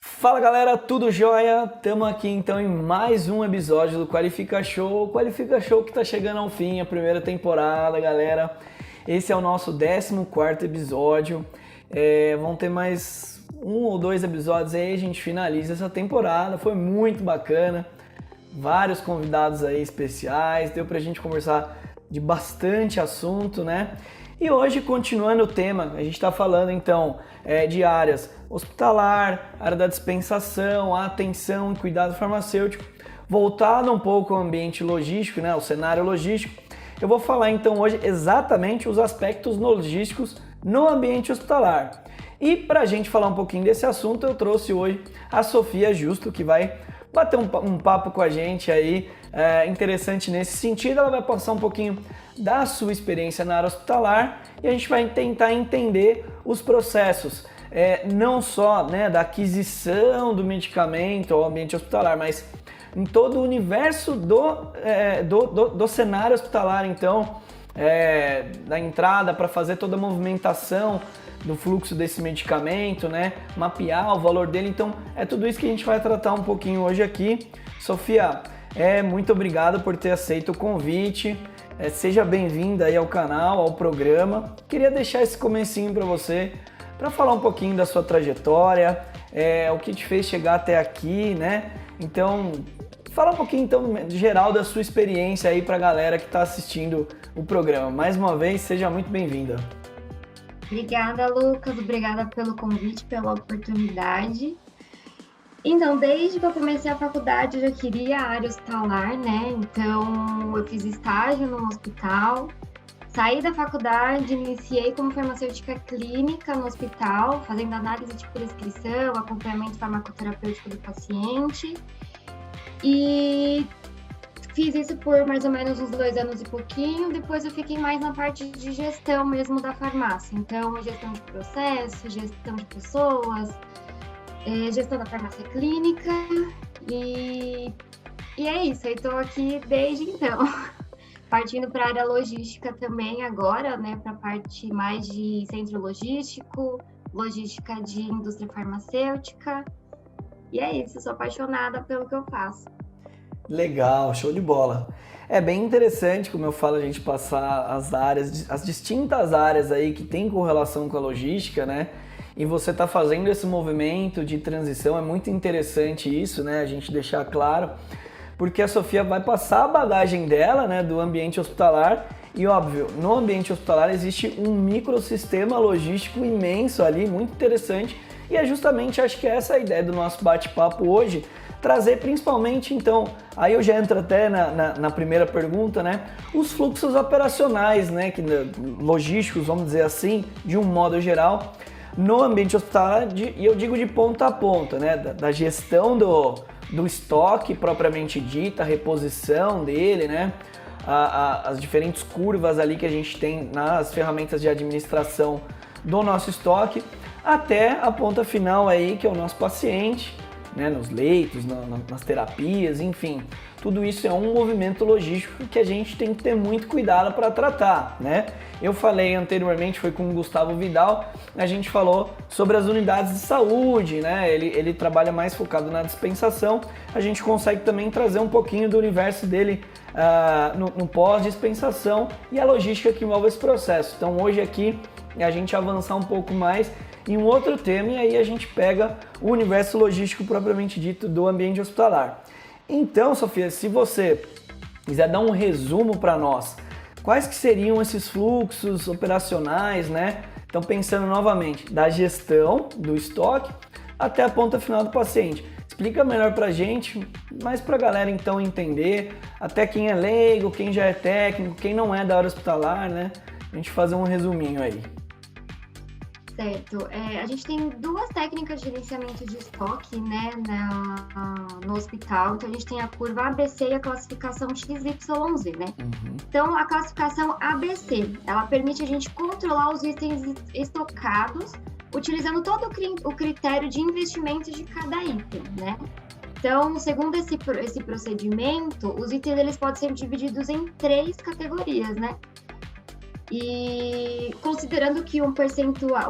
Fala galera, tudo jóia? Estamos aqui então em mais um episódio do Qualifica Show. O Qualifica Show que está chegando ao fim, a primeira temporada, galera. Esse é o nosso 14º episódio. Vão ter mais um ou dois episódios aí, a gente finaliza essa temporada. Foi muito bacana, vários convidados aí especiais, deu pra gente conversar de bastante assunto, né? E hoje, continuando o tema, a gente está falando então de áreas hospitalar, área da dispensação, atenção e cuidado farmacêutico, voltado um pouco ao ambiente logístico, né, o cenário logístico. Eu vou falar então hoje exatamente os aspectos logísticos no ambiente hospitalar. E para a gente falar um pouquinho desse assunto, eu trouxe hoje a Sofia Justo, que vai bater um papo com a gente aí, interessante nesse sentido. Ela vai passar um pouquinho da sua experiência na área hospitalar e a gente vai tentar entender os processos, não só, né, da aquisição do medicamento ao ambiente hospitalar, mas em todo o universo do cenário hospitalar, então, da entrada para fazer toda a movimentação do fluxo desse medicamento, né, mapear o valor dele. Então, é tudo isso que a gente vai tratar um pouquinho hoje aqui. Sofia, muito obrigado por ter aceito o convite. Seja bem-vinda aí ao canal, ao programa. Queria deixar esse comecinho para você, para falar um pouquinho da sua trajetória, o que te fez chegar até aqui, né? Então, fala um pouquinho, então, geral da sua experiência aí para a galera que está assistindo o programa. Mais uma vez, seja muito bem-vinda. Obrigada, Lucas. Obrigada pelo convite, pela oportunidade. Então, desde que eu comecei a faculdade, eu já queria a área hospitalar, né? Então, eu fiz estágio no hospital. Saí da faculdade, iniciei como farmacêutica clínica no hospital, fazendo análise de prescrição, acompanhamento farmacoterapêutico do paciente. E fiz isso por mais ou menos uns 2 anos e pouquinho. Depois eu fiquei mais na parte de gestão mesmo da farmácia. Então, gestão de processo, gestão de pessoas, gestão da farmácia clínica. E é isso, eu estou aqui desde então. Partindo para a área logística também agora, né, para a parte mais de centro logístico, logística de indústria farmacêutica. E é isso, eu sou apaixonada pelo que eu faço. Legal, show de bola. É bem interessante, como eu falo, a gente passar as áreas, as distintas áreas aí que tem correlação com a logística, né? E você tá fazendo esse movimento de transição, é muito interessante isso, né? A gente deixar claro, porque a Sofia vai passar a bagagem dela, né, do ambiente hospitalar. E óbvio, no ambiente hospitalar existe um microsistema logístico imenso ali, muito interessante. E é justamente, acho que essa é a ideia do nosso bate-papo hoje, trazer principalmente, então, aí eu já entro até na primeira pergunta, né, os fluxos operacionais, né, logísticos, vamos dizer assim, de um modo geral, no ambiente hospitalar, e eu digo de ponta a ponta, né, da gestão do estoque propriamente dita, a reposição dele, né, as diferentes curvas ali que a gente tem nas ferramentas de administração do nosso estoque, até a ponta final aí, que é o nosso paciente, né, nos leitos, nas terapias, enfim. Tudo isso é um movimento logístico que a gente tem que ter muito cuidado para tratar, né? Eu falei anteriormente, foi com o Gustavo Vidal, a gente falou sobre as unidades de saúde, né? Ele trabalha mais focado na dispensação, a gente consegue também trazer um pouquinho do universo dele no pós-dispensação e a logística que envolve esse processo. Então hoje aqui a gente avançar um pouco mais em um outro tema e aí a gente pega o universo logístico propriamente dito do ambiente hospitalar. Então, Sofia, se você quiser dar um resumo para nós, quais que seriam esses fluxos operacionais, né? Então, pensando novamente, da gestão do estoque até a ponta final do paciente. Explica melhor para a gente, mas para a galera então entender, até quem é leigo, quem já é técnico, quem não é da área hospitalar, né? A gente fazer um resuminho aí. Certo. A gente tem 2 técnicas de gerenciamento de estoque, né, no hospital. Então, a gente tem a curva ABC e a classificação XYZ, né? Uhum. Então, a classificação ABC, ela permite a gente controlar os itens estocados, utilizando todo o critério de investimento de cada item, né? Então, segundo esse procedimento, os itens eles podem ser divididos em 3 categorias, né? E considerando que o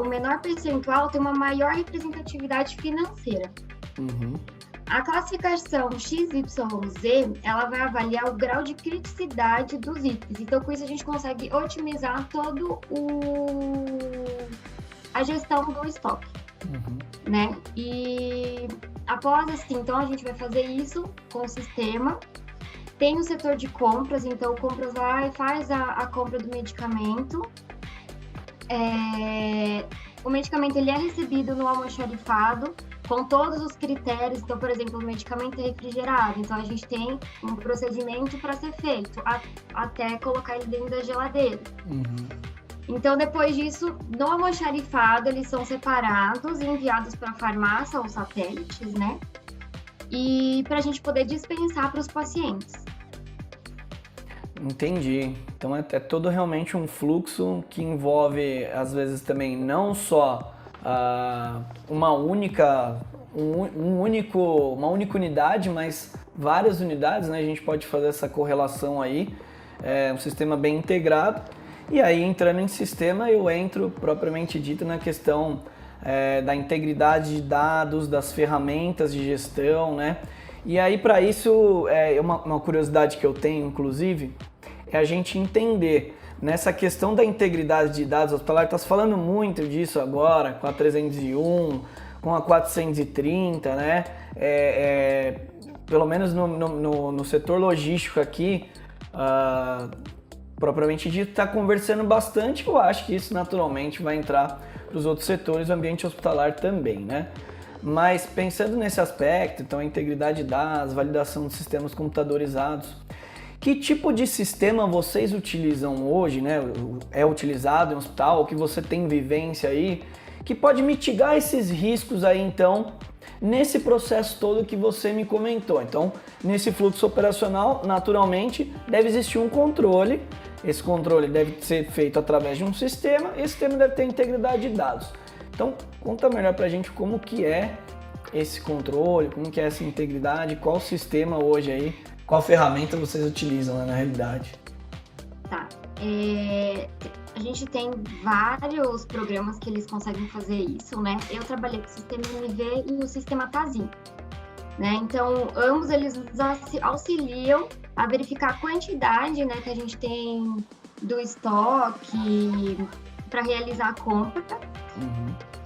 menor percentual tem uma maior representatividade financeira. Uhum. A classificação XYZ, ela vai avaliar o grau de criticidade dos itens. Então, com isso, a gente consegue otimizar a gestão do estoque, né? E após assim, então a gente vai fazer isso com o sistema. Tem o setor de compras, então o compras vai e faz a compra do medicamento. O medicamento ele é recebido no almoxarifado com todos os critérios. Então, por exemplo, o medicamento é refrigerado, então a gente tem um procedimento para ser feito até colocar ele dentro da geladeira. Então, depois disso, no almoxarifado, eles são separados e enviados para a farmácia ou satélites, né? E para a gente poder dispensar para os pacientes. Entendi. Então é todo realmente um fluxo que envolve, às vezes, também não só uma única unidade, mas várias unidades, né? A gente pode fazer essa correlação aí, um sistema bem integrado. E aí, entrando em sistema, eu entro propriamente dito na questão da integridade de dados, das ferramentas de gestão, né? E aí, para isso, uma curiosidade que eu tenho, inclusive, é a gente entender nessa questão da integridade de dados. O Hospitalar está falando muito disso agora, com a 301, com a 430, né? Pelo menos no setor logístico aqui, propriamente dito, está conversando bastante. Eu acho que isso naturalmente vai entrar para os outros setores, o ambiente hospitalar também, né? Mas pensando nesse aspecto, então a integridade de dados, validação de sistemas computadorizados, que tipo de sistema vocês utilizam hoje, né? É utilizado em hospital, ou que você tem vivência aí, que pode mitigar esses riscos aí, então, nesse processo todo que você me comentou. Então, nesse fluxo operacional, naturalmente, deve existir um controle. Esse controle deve ser feito através de um sistema, e esse sistema deve ter integridade de dados. Então, conta melhor pra gente como que é esse controle, como que é essa integridade, qual sistema hoje aí, qual ferramenta vocês utilizam, né, na realidade. Tá. A gente tem vários programas que eles conseguem fazer isso, né? Eu trabalhei com o sistema MV e o sistema TASIN, né? Então, ambos eles nos auxiliam a verificar a quantidade, né, que a gente tem do estoque para realizar a compra.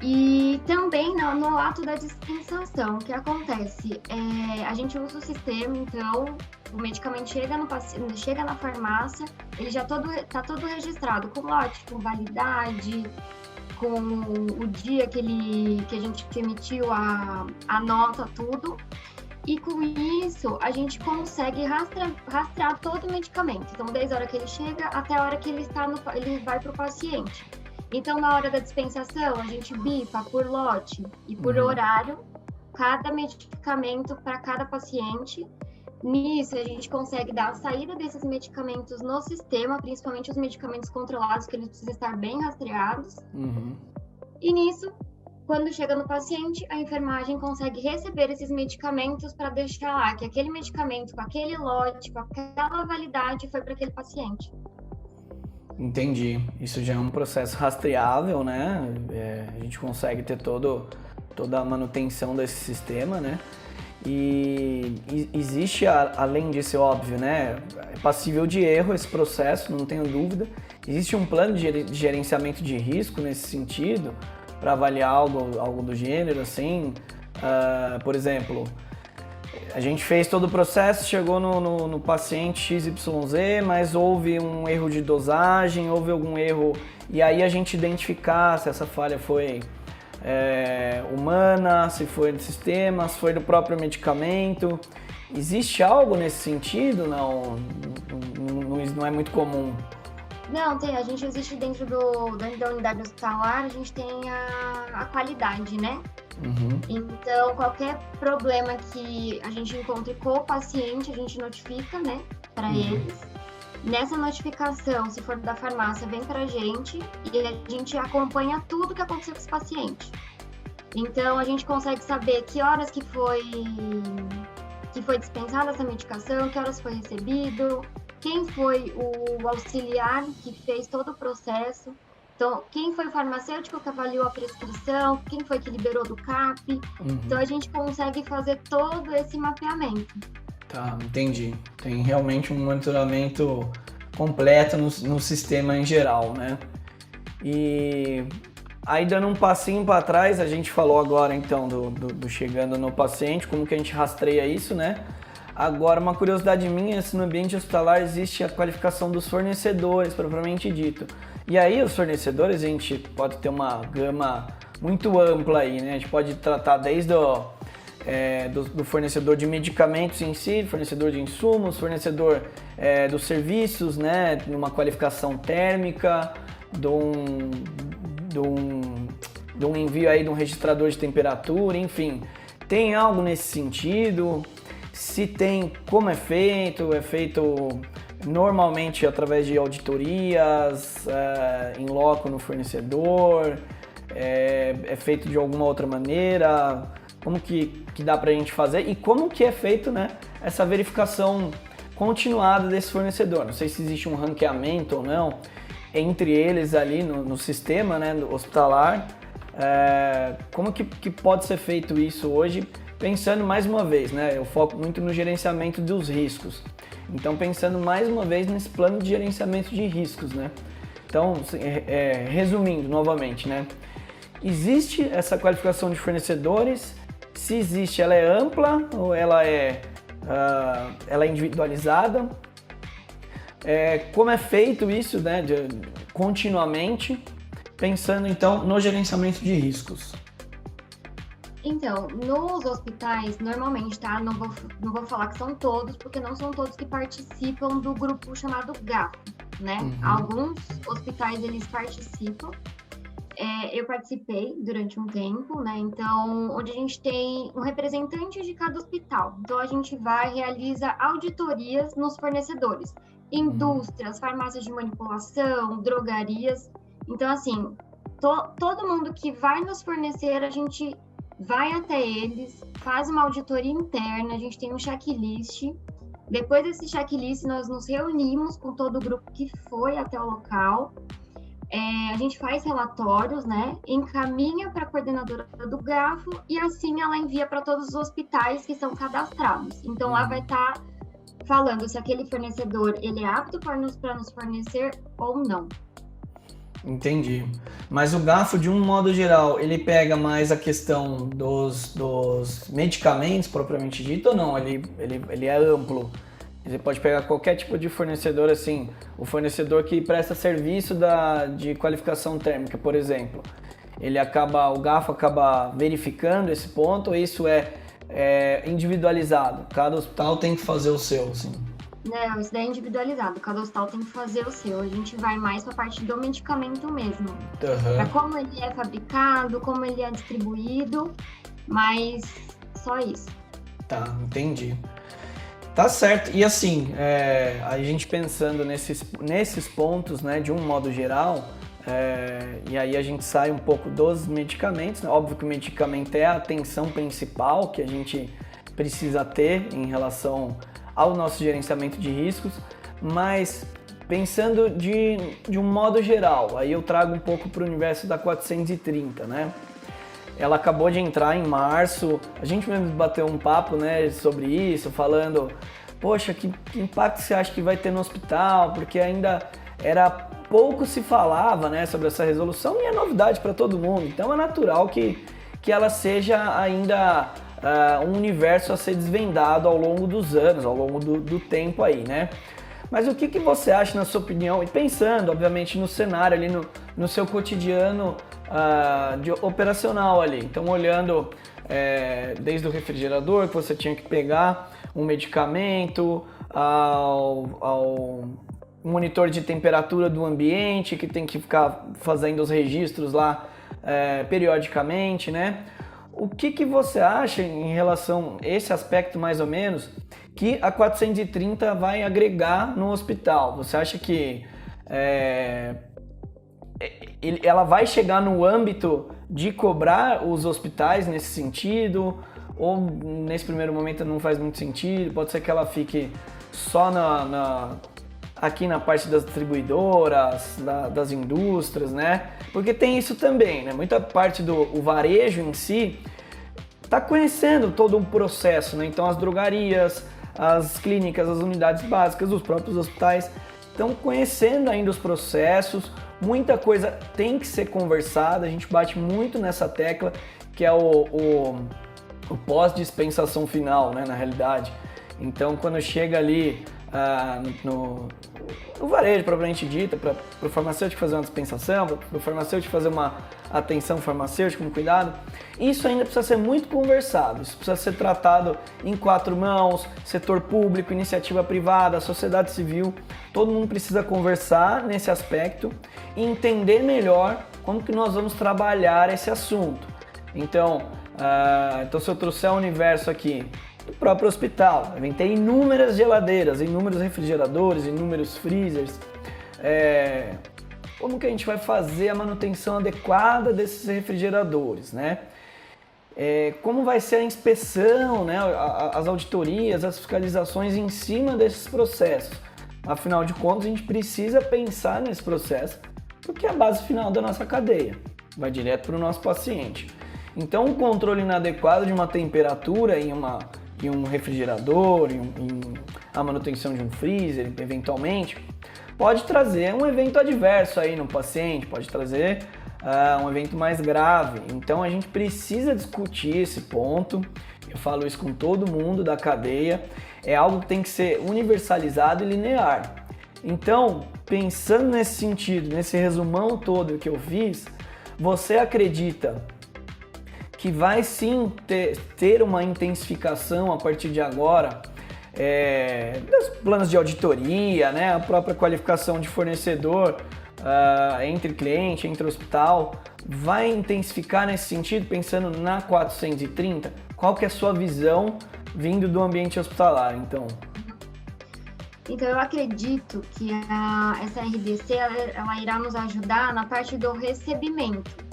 E também no ato da dispensação, o que acontece? A gente usa o sistema, então o medicamento chega na farmácia, ele já está todo registrado, com lote, com validade, com o dia que a gente emitiu a nota, tudo. E com isso, a gente consegue rastrear todo o medicamento. Então, desde a hora que ele chega até a hora que ele vai para o paciente. Então, na hora da dispensação, a gente bifa por lote e por horário cada medicamento para cada paciente. Nisso, a gente consegue dar a saída desses medicamentos no sistema, principalmente os medicamentos controlados, que eles precisam estar bem rastreados. E nisso, quando chega no paciente, a enfermagem consegue receber esses medicamentos para deixar lá que aquele medicamento, com aquele lote, com aquela validade, foi para aquele paciente. Entendi. Isso já é um processo rastreável, né? A gente consegue ter toda a manutenção desse sistema, né? E existe, além disso, é óbvio, né? É passível de erro esse processo, não tenho dúvida. Existe um plano de gerenciamento de risco nesse sentido, para avaliar algo do gênero, assim. Por exemplo, a gente fez todo o processo, chegou no paciente XYZ, mas houve um erro de dosagem, houve algum erro, e aí a gente identificar se essa falha foi humana, se foi do sistema, se foi do próprio medicamento. Existe algo nesse sentido? Não é muito comum. Não, tem. A gente existe dentro da unidade hospitalar, a gente tem a qualidade, né? Então, qualquer problema que a gente encontre com o paciente, a gente notifica, né, para eles. Nessa notificação, se for da farmácia, vem pra gente e a gente acompanha tudo que aconteceu com esse paciente. Então, a gente consegue saber que horas que foi dispensada essa medicação, que horas foi recebido, quem foi o auxiliar que fez todo o processo. Então, quem foi o farmacêutico que avaliou a prescrição, quem foi que liberou do CAP. Então, a gente consegue fazer todo esse mapeamento. Tá, entendi. Tem realmente um monitoramento completo no sistema em geral, né? E aí, dando um passinho para trás, a gente falou agora, então, do chegando no paciente, como que a gente rastreia isso, né? Agora, uma curiosidade minha, se no ambiente hospitalar existe a qualificação dos fornecedores, propriamente dito. E aí, os fornecedores, a gente pode ter uma gama muito ampla aí, né? A gente pode tratar desde do fornecedor de medicamentos em si, fornecedor de insumos, fornecedor dos serviços, né? Numa qualificação térmica, de um envio aí de um registrador de temperatura, enfim. Tem algo nesse sentido? Se tem, como é feito normalmente através de auditorias, em loco no fornecedor, é feito de alguma outra maneira, como que dá pra gente fazer e como que é feito, né, essa verificação continuada desse fornecedor. Não sei se existe um ranqueamento ou não entre eles ali no sistema, né, hospitalar, como que pode ser feito isso hoje? Pensando mais uma vez, né, eu foco muito no gerenciamento dos riscos. Então, pensando mais uma vez nesse plano de gerenciamento de riscos, né? Então, resumindo novamente, né? Existe essa qualificação de fornecedores? Se existe, ela é ampla ou ela é individualizada? Como é feito isso, né, continuamente? Pensando, então, no gerenciamento de riscos. Então, nos hospitais, normalmente, tá? Não vou falar que são todos, porque não são todos que participam do grupo chamado GAFO, né? Alguns hospitais, eles participam. Eu participei durante um tempo, né? Então, onde a gente tem um representante de cada hospital. Então, a gente realiza auditorias nos fornecedores. Indústrias, farmácias de manipulação, drogarias. Então, assim, todo mundo que vai nos fornecer, a gente vai até eles, faz uma auditoria interna, a gente tem um checklist. Depois desse checklist, nós nos reunimos com todo o grupo que foi até o local. A gente faz relatórios, né? Encaminha para a coordenadora do GAFO e assim ela envia para todos os hospitais que são cadastrados. Então, lá vai estar falando se aquele fornecedor ele é apto para nos fornecer ou não. Entendi. Mas o GAFO, de um modo geral, ele pega mais a questão dos medicamentos propriamente dito ou não? Ele é amplo? Você pode pegar qualquer tipo de fornecedor, assim, o fornecedor que presta serviço de qualificação térmica, por exemplo. O GAFO acaba verificando esse ponto ou isso é individualizado? Cada hospital tem que fazer o seu, assim. Não, isso daí é individualizado. Cada hospital tem que fazer o seu. A gente vai mais para a parte do medicamento mesmo. Para como ele é fabricado, como ele é distribuído, mas só isso. Tá, entendi. Tá certo. E assim, a gente pensando nesses pontos, né, de um modo geral, e aí a gente sai um pouco dos medicamentos, né? Óbvio que o medicamento é a atenção principal que a gente precisa ter em relação ao nosso gerenciamento de riscos, mas pensando de um modo geral, aí eu trago um pouco para o universo da 430, né? Ela acabou de entrar em março, a gente mesmo bateu um papo, né, sobre isso, falando, poxa, que impacto você acha que vai ter no hospital? Porque ainda pouco se falava, né, sobre essa resolução e é novidade para todo mundo, então é natural que ela seja ainda um universo a ser desvendado ao longo dos anos, ao longo do tempo aí, né? Mas o que você acha, na sua opinião, e pensando, obviamente, no cenário ali, no seu cotidiano operacional ali, então olhando desde o refrigerador que você tinha que pegar um medicamento, ao monitor de temperatura do ambiente, que tem que ficar fazendo os registros lá periodicamente, né? O que você acha em relação a esse aspecto, mais ou menos, que a 430 vai agregar no hospital? Você acha que ela vai chegar no âmbito de cobrar os hospitais nesse sentido? Ou nesse primeiro momento não faz muito sentido? Pode ser que ela fique só aqui na parte das distribuidoras, das indústrias, né? Porque tem isso também, né? Muita parte do varejo em si está conhecendo todo um processo, né? Então as drogarias, as clínicas, as unidades básicas, os próprios hospitais estão conhecendo ainda os processos. Muita coisa tem que ser conversada, a gente bate muito nessa tecla, que é o pós-dispensação final, né, na realidade. Então, quando chega ali no varejo, propriamente dita, para o farmacêutico fazer uma dispensação, para o farmacêutico fazer uma atenção farmacêutica com cuidado, isso ainda precisa ser muito conversado, isso precisa ser tratado em 4 mãos, setor público, iniciativa privada, sociedade civil, todo mundo precisa conversar nesse aspecto e entender melhor como que nós vamos trabalhar esse assunto. Então se eu trouxer o universo aqui do próprio hospital, eu inventei inúmeras geladeiras, inúmeros refrigeradores, inúmeros freezers. Como que a gente vai fazer a manutenção adequada desses refrigeradores, né? Como vai ser a inspeção, né? As auditorias, as fiscalizações em cima desses processos. Afinal de contas, a gente precisa pensar nesse processo, porque é a base final da nossa cadeia, vai direto para o nosso paciente. Então, o controle inadequado de uma temperatura em um refrigerador, em a manutenção de um freezer, eventualmente, pode trazer um evento adverso aí no paciente, pode trazer um evento mais grave. Então, a gente precisa discutir esse ponto. Eu falo isso com todo mundo da cadeia. É algo que tem que ser universalizado e linear. Então, pensando nesse sentido, nesse resumão todo que eu fiz, você acredita que vai sim ter uma intensificação a partir de agora dos planos de auditoria, né? A própria qualificação de fornecedor entre cliente, entre hospital, vai intensificar nesse sentido, pensando na 430? Qual que é a sua visão vindo do ambiente hospitalar, então? Então, eu acredito que essa RDC ela irá nos ajudar na parte do recebimento.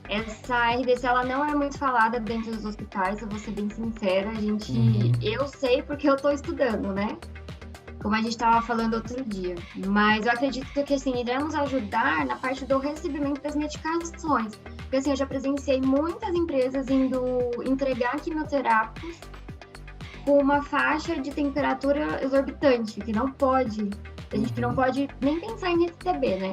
Essa RDC ela não é muito falada dentro dos hospitais, eu vou ser bem sincera. Eu sei porque eu estou estudando, né? Como a gente estava falando outro dia. Mas eu acredito que assim, irá nos ajudar na parte do recebimento das medicações. Porque assim, eu já presenciei muitas empresas indo entregar quimioterápicos com uma faixa de temperatura exorbitante, que não pode, a gente não pode nem pensar em receber, né?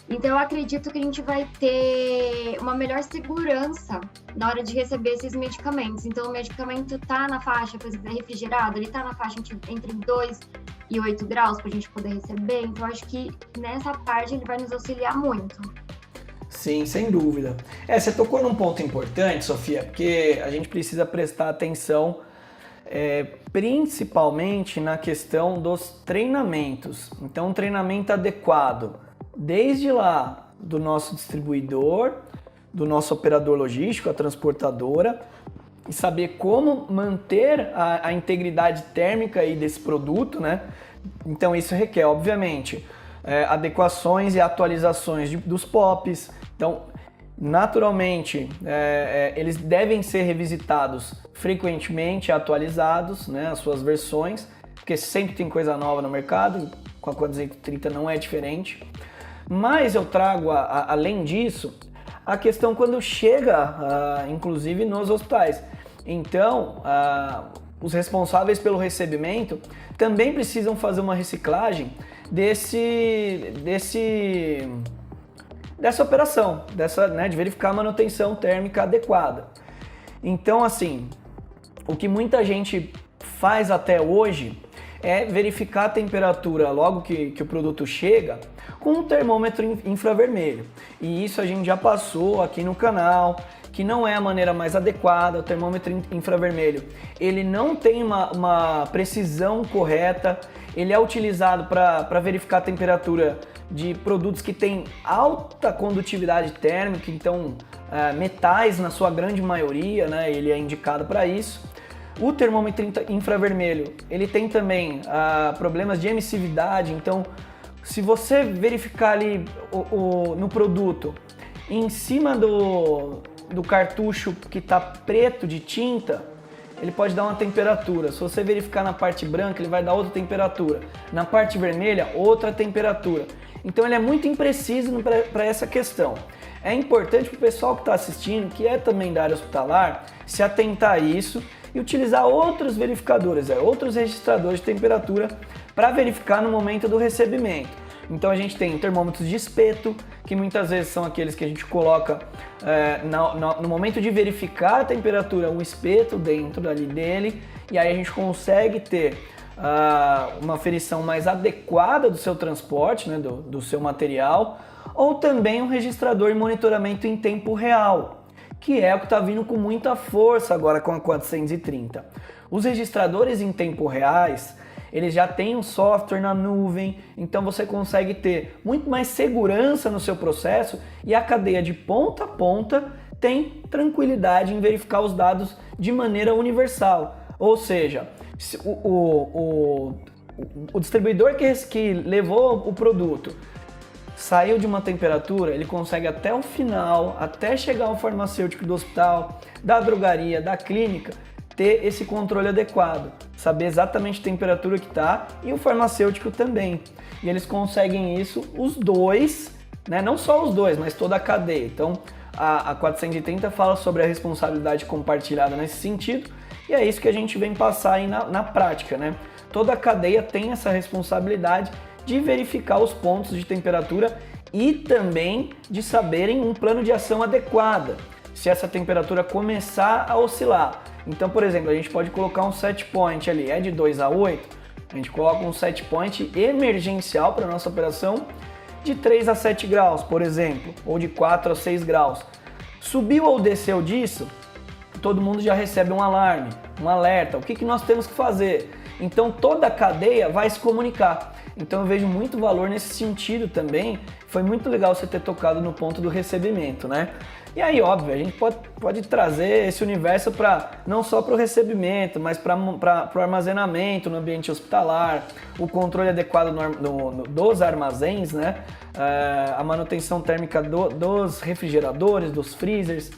Então eu acredito que a gente vai ter uma melhor segurança na hora de receber esses medicamentos. Então o medicamento está na faixa, por exemplo, refrigerado, ele está na faixa entre 2 e 8 graus para a gente poder receber. Então eu acho que nessa parte ele vai nos auxiliar muito. Sim, sem dúvida. Você tocou num ponto importante, Sofia, porque a gente precisa prestar atenção principalmente na questão dos treinamentos. Então, um treinamento adequado, desde lá do nosso distribuidor, do nosso operador logístico, a transportadora, e saber como manter a integridade térmica aí desse produto, né? Então, isso requer, obviamente, adequações e atualizações dos POPs. Então, naturalmente, eles devem ser revisitados frequentemente, atualizados, né, as suas versões, porque sempre tem coisa nova no mercado, com a 430 não é diferente. Mas eu trago, além disso, a questão quando chega, inclusive, nos hospitais. Então, os responsáveis pelo recebimento também precisam fazer uma reciclagem dessa operação, né, de verificar a manutenção térmica adequada. Então, assim, o que muita gente faz até hoje é verificar a temperatura logo que o produto chega com um termômetro infravermelho. E isso a gente já passou aqui no canal, que não é a maneira mais adequada. O termômetro infravermelho, ele não tem uma precisão correta, ele é utilizado para verificar a temperatura de produtos que têm alta condutividade térmica, então metais na sua grande maioria, né, ele é indicado para isso. O termômetro infravermelho, ele tem também problemas de emissividade, então se você verificar ali no produto, em cima do cartucho que está preto de tinta, ele pode dar uma temperatura. Se você verificar na parte branca, ele vai dar outra temperatura. Na parte vermelha, outra temperatura. Então ele é muito impreciso para essa questão. É importante para o pessoal que está assistindo, que é também da área hospitalar, se atentar a isso e utilizar outros verificadores, outros registradores de temperatura para verificar no momento do recebimento. Então a gente tem termômetros de espeto, que muitas vezes são aqueles que a gente coloca no momento de verificar a temperatura, um espeto dentro ali dele, e aí a gente consegue ter uma aferição mais adequada do seu transporte, né, do seu material, ou também um registrador de monitoramento em tempo real, que é o que está vindo com muita força agora com a 430. Os registradores em tempo reais, eles já têm um software na nuvem, então você consegue ter muito mais segurança no seu processo e a cadeia de ponta a ponta tem tranquilidade em verificar os dados de maneira universal. Ou seja, o distribuidor que levou o produto saiu de uma temperatura, ele consegue até o final, até chegar ao farmacêutico do hospital, da drogaria, da clínica, ter esse controle adequado, saber exatamente a temperatura que está e o farmacêutico também. E eles conseguem isso, os dois, né? Não só os dois, mas toda a cadeia. Então a 430 fala sobre a responsabilidade compartilhada nesse sentido e é isso que a gente vem passar aí na prática, né? Toda a cadeia tem essa responsabilidade de verificar os pontos de temperatura e também de saberem um plano de ação adequado, se essa temperatura começar a oscilar. Então, por exemplo, a gente pode colocar um set point ali, de 2 a 8, a gente coloca um set point emergencial para a nossa operação de 3 a 7 graus, por exemplo, ou de 4 a 6 graus. Subiu ou desceu disso, todo mundo já recebe um alarme, um alerta, o que nós temos que fazer? Então toda a cadeia vai se comunicar. Então eu vejo muito valor nesse sentido também. Foi muito legal você ter tocado no ponto do recebimento, né? E aí, óbvio, a gente pode trazer esse universo não só para o recebimento, mas para o armazenamento no ambiente hospitalar, o controle adequado dos armazéns, né? A manutenção térmica dos refrigeradores, dos freezers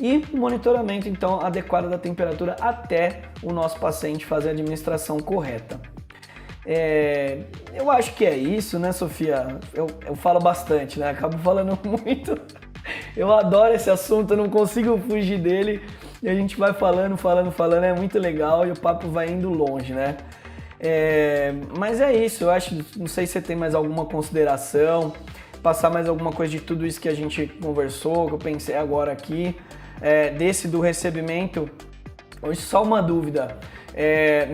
e o monitoramento, então, adequado da temperatura até o nosso paciente fazer a administração correta. Eu acho que é isso, né, Sofia? Eu falo bastante, né? Acabo falando muito. Eu adoro esse assunto, eu não consigo fugir dele. E a gente vai falando, é muito legal e o papo vai indo longe, né? Mas é isso, eu acho, não sei se você tem mais alguma consideração, passar mais alguma coisa de tudo isso que a gente conversou, que eu pensei agora aqui, desse do recebimento. Hoje só uma dúvida,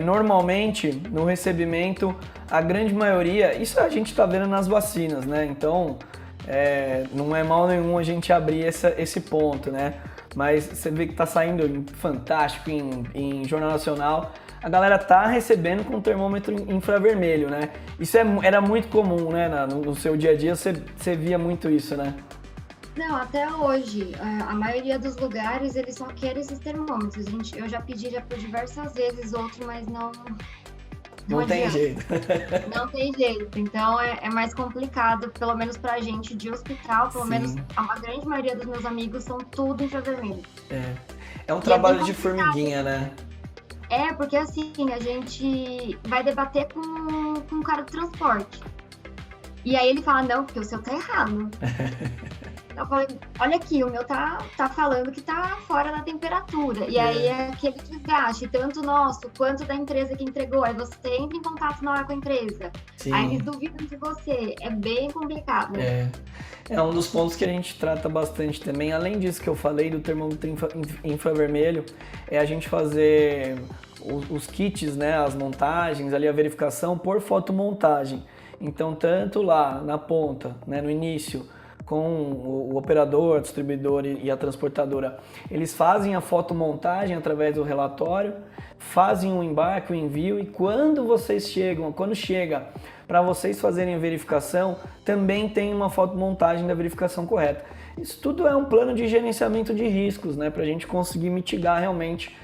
normalmente no recebimento, a grande maioria, isso a gente está vendo nas vacinas, né? Então, não é mal nenhum a gente abrir esse ponto, né? Mas você vê que está saindo em Fantástico, em Jornal Nacional, a galera tá recebendo com termômetro infravermelho, né? Isso era muito comum, né? No seu dia a dia você via muito isso, né? Não, até hoje, a maioria dos lugares, eles só querem esses termômetros. Eu já pedi por diversas vezes outro, mas não tem jeito. Não tem jeito. Então é mais complicado, pelo menos pra gente de hospital, pelo menos a grande maioria dos meus amigos são tudo infravermelho. É um trabalho de formiguinha, né? Porque assim, a gente vai debater com o cara do transporte. E aí ele fala, não, porque o seu tá errado. Eu falei, olha aqui, o meu tá falando que tá fora da temperatura. E aí é aquele desgaste, tanto nosso quanto da empresa que entregou. Aí você entra em contato na hora com a empresa. Sim. Aí eles duvidam de você. É bem complicado. É um dos pontos que a gente trata bastante também. Além disso que eu falei do termômetro infravermelho, é a gente fazer os kits, né, as montagens, ali a verificação por fotomontagem. Então, tanto lá na ponta, né, no início, com o operador, o distribuidor e a transportadora, eles fazem a fotomontagem através do relatório, fazem o embarque, o envio, e quando chega para vocês fazerem a verificação, também tem uma fotomontagem da verificação correta. Isso tudo é um plano de gerenciamento de riscos, né, para a gente conseguir mitigar realmente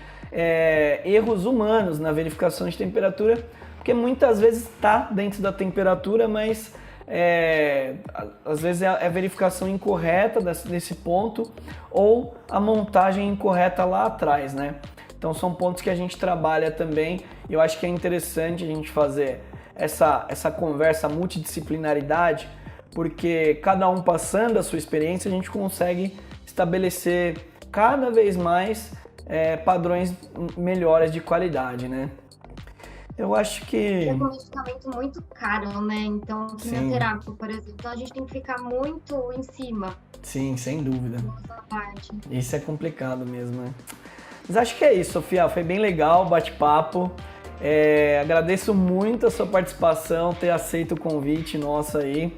erros humanos na verificação de temperatura, porque muitas vezes está dentro da temperatura, mas às vezes é a verificação incorreta desse ponto ou a montagem incorreta lá atrás, né? Então são pontos que a gente trabalha também e eu acho que é interessante a gente fazer essa conversa, multidisciplinaridade, porque cada um passando a sua experiência, a gente consegue estabelecer cada vez mais padrões melhores de qualidade, né? Eu acho que... É um medicamento muito caro, né? Então, quimioterapia, por exemplo, a gente tem que ficar muito em cima. Sim, sem dúvida. Dessa parte. Isso é complicado mesmo, né? Mas acho que é isso, Sofia. Foi bem legal o bate-papo. Agradeço muito a sua participação, ter aceito o convite nosso aí.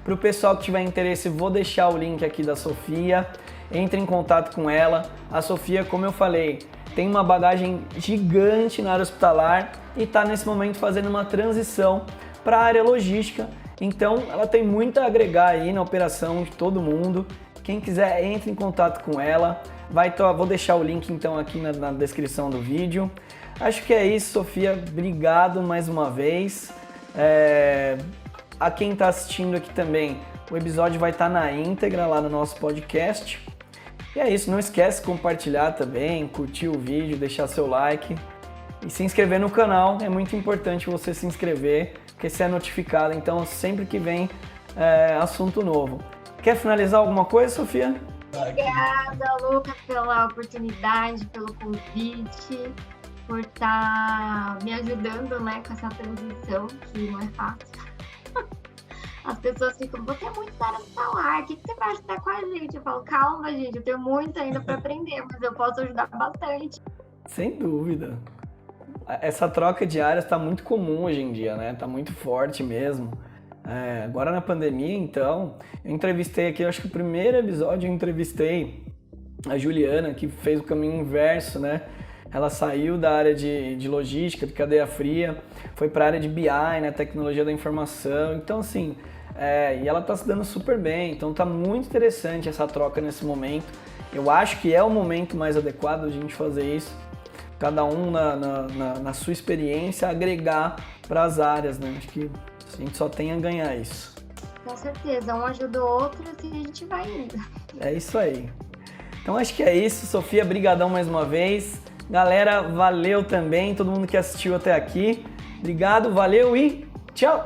Para o pessoal que tiver interesse, vou deixar o link aqui da Sofia. Entre em contato com ela. A Sofia, como eu falei, tem uma bagagem gigante na área hospitalar e está nesse momento fazendo uma transição para a área logística. Então, ela tem muito a agregar aí na operação de todo mundo. Quem quiser, entre em contato com ela. Vou deixar o link então aqui na descrição do vídeo. Acho que é isso, Sofia. Obrigado mais uma vez. A quem está assistindo aqui também, o episódio vai estar na íntegra lá no nosso podcast. E é isso, não esquece de compartilhar também, curtir o vídeo, deixar seu like e se inscrever no canal. É muito importante você se inscrever, porque você é notificado, então sempre que vem assunto novo. Quer finalizar alguma coisa, Sofia? Obrigada, Lucas, pela oportunidade, pelo convite, por estar me ajudando, né, com essa transição, que não é fácil. As pessoas ficam, você é muito da área hospitalar, o que você vai ajudar com a gente? Eu falo, calma, gente, eu tenho muito ainda para aprender, mas eu posso ajudar bastante. Sem dúvida. Essa troca de áreas está muito comum hoje em dia, né? Está muito forte mesmo. Agora na pandemia, então, eu entrevistei aqui, acho que o primeiro episódio eu entrevistei a Juliana, que fez o caminho inverso, né? Ela saiu da área de logística, de cadeia fria, foi para a área de BI, né? Tecnologia da informação. Então, assim, e ela está se dando super bem. Então, está muito interessante essa troca nesse momento. Eu acho que é o momento mais adequado de a gente fazer isso. Cada um na sua experiência agregar para as áreas, né? Acho que a gente só tem a ganhar isso. Com certeza, um ajuda o outro e a gente vai indo. É isso aí. Então acho que é isso, Sofia, brigadão mais uma vez. Galera, valeu também, todo mundo que assistiu até aqui. Obrigado, valeu e tchau!